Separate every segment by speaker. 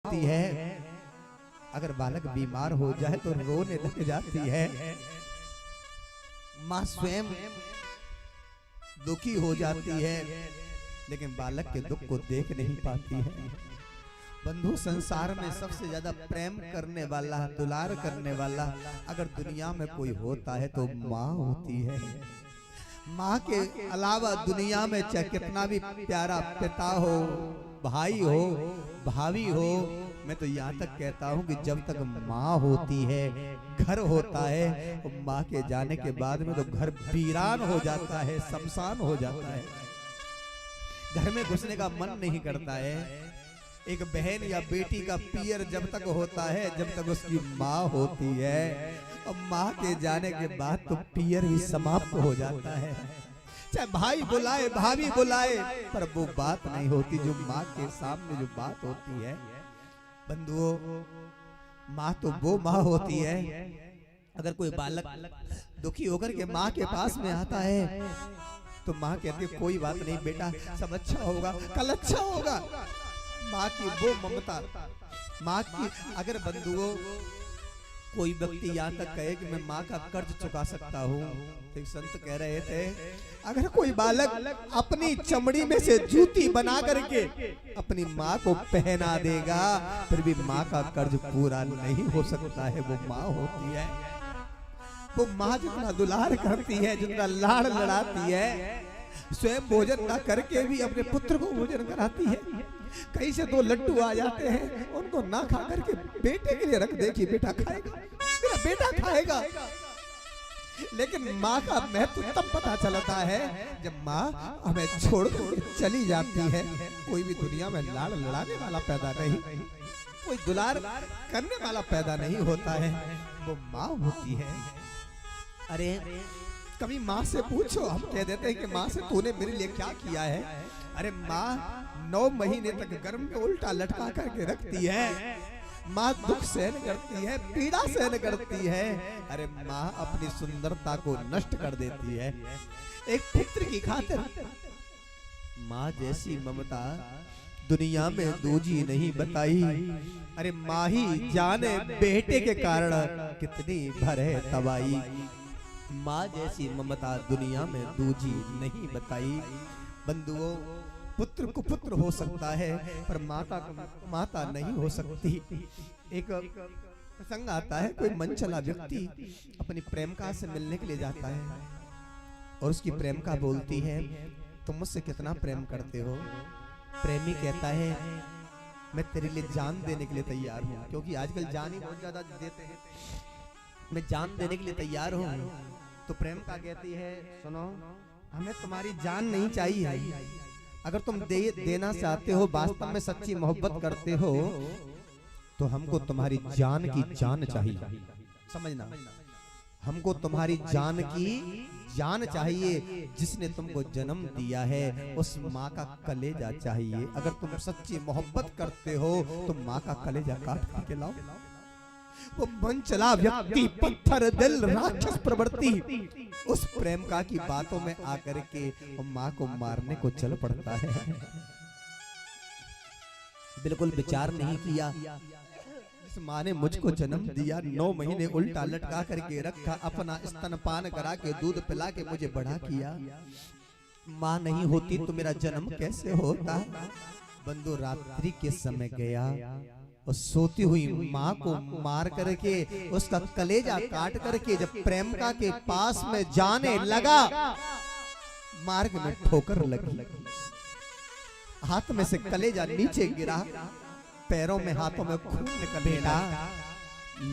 Speaker 1: होती है। अगर बालक बीमार हो जाए तो रोने लग जाती है। माँ स्वयं दुखी हो जाती है, लेकिन बालक के दुख को देख नहीं पाती है। बंधु, संसार में सबसे ज्यादा प्रेम करने वाला, दुलार करने वाला अगर दुनिया में कोई होता है तो माँ होती है। माँ के अलावा दुनिया में चाहे कितना भी प्यारा पिता हो, भाई हो, भाभी हो, मैं तो यहाँ तक कहता हूँ कि जब तक माँ होती है, घर होता है, तो माँ के जाने के बाद में तो घर वीरान हो जाता है, शमशान हो जाता है। घर में घुसने का मन नहीं करता है। एक बहन या बेटी का पियर जब तक होता है, जब तक उसकी माँ होती है, और माँ के जाने के बाद तो पियर भी समाप्त हो जाता है। चाहे भाई बुलाए, भाभी बुलाए, पर वो बात नहीं होती जो माँ के सामने जो बात होती है। बंधुओं, माँ तो वो माँ होती है। अगर कोई बालक दुखी होकर के माँ के पास में आता है तो माँ कहती है कोई बात नहीं बेटा, सब अच्छा होगा, कल अच्छा होगा। माँ की वो ममता, माँ की। अगर बंधुओं कोई व्यक्ति यहाँ तक कहे कि मैं माँ का कर्ज चुका सकता हूँ, तो एक संत कह रहे थे अगर कोई बालक अपनी चमड़ी में से जूती बना करके अपनी माँ को पहना देगा, फिर भी माँ का कर्ज पूरा नहीं हो सकता है। वो माँ होती है। वो माँ जितना दुलार करती है, जितना लाड़ लड़ाती है, स्वयं भोजन ना करके भी अपने पुत्र को भोजन कराती है। कहीं से दो लड्डू आ जाते हैं, उनको ना खा करके बेटे के लिए रख दे कि बेटा खाएगा, मेरा बेटा खाएगा। लेकिन माँ का महत्व तब पता चलता है जब माँ हमें छोड़ कर चली जाती है। कोई भी दुनिया में लाड़ लड़ाने वाला पैदा नहीं, कोई दुलार करने वाला पैदा नहीं होता है, वो माँ होती है। अरे कभी माँ से पूछो, हम कह देते हैं कि माँ से तूने मेरे लिए क्या किया है। अरे माँ 9 महीने तक गर्भ में उल्टा लटका करके रखती है। माँ दुख सहन करती है, पीड़ा सहन करती है। अरे माँ अपनी सुंदरता को नष्ट कर देती है एक पुत्र की खातिर। माँ जैसी ममता दुनिया में दूजी नहीं बताई। अरे माँ ही जाने बेटे के कारण कितनी भरे तबाही। माँ जैसी ममता दुनिया में दूजी नहीं बताई। बंधुओं, पुत्र को पुत्र हो सकता है, पर माता को माता नहीं हो सकती। एक प्रसंग आता है, कोई मन चला व्यक्ति अपनी प्रेमिका से मिलने के लिए जाता है और उसकी प्रेमिका बोलती है तुम मुझसे कितना प्रेम करते हो। प्रेमी कहता है मैं तेरे लिए जान देने के लिए तैयार हूँ, क्योंकि आजकल जान ही बहुत ज्यादा देते हैं, मैं जान देने के लिए तैयार हूँ। तो प्रेमिका कहती है सुनो, हमें तुम्हारी जान नहीं चाहिए। अगर तुम देना चाहते हो, वास्तव में सच्ची मोहब्बत करते हो, तो हमको तुम्हारी जान की जान चाहिए। समझना, हमको तुम्हारी जान की जान चाहिए। जिसने तुमको जन्म दिया है उस माँ का कलेजा चाहिए। अगर तुम सच्ची मोहब्बत करते हो तो माँ का कलेजा काट के लाओ। वो मन चला व्यक्ति, पत्थर दिल, राक्षस प्रवृत्ति, उस प्रेमिका की बातों में आकर के वो माँ को मारने को चल पड़ता है। बिल्कुल विचार नहीं किया। इस माँ ने मुझको जन्म दिया, 9 महीने उल्टा लटका करके रखा, अपना स्तनपान करा के दूध पिला के मुझे बड़ा किया। माँ नहीं होती तो मेरा जन्म कैसे होता। बंधु, रात्रि के समय गया और सोती हुई माँ को मार करके उसका कलेजा काट करके जब प्रेमिका के पास में जाने लगा, मार्ग में ठोकर लगी, हाथ में से कलेजा नीचे गिरा, पैरों में हाथों में खून निकलने लगा।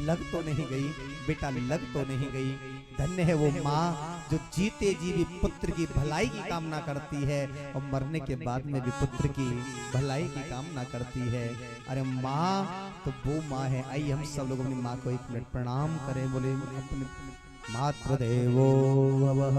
Speaker 1: लग तो नहीं गई बेटा, लग तो नहीं गई। धन्य है वो माँ जो जीते जी भी पुत्र की भलाई की कामना करती है और मरने के बाद में भी पुत्र की भलाई की कामना करती है। अरे माँ तो वो माँ है। आइए हम सब लोग अपनी माँ को 1 मिनट प्रणाम करें। बोले अपने मातृदेवो भवः।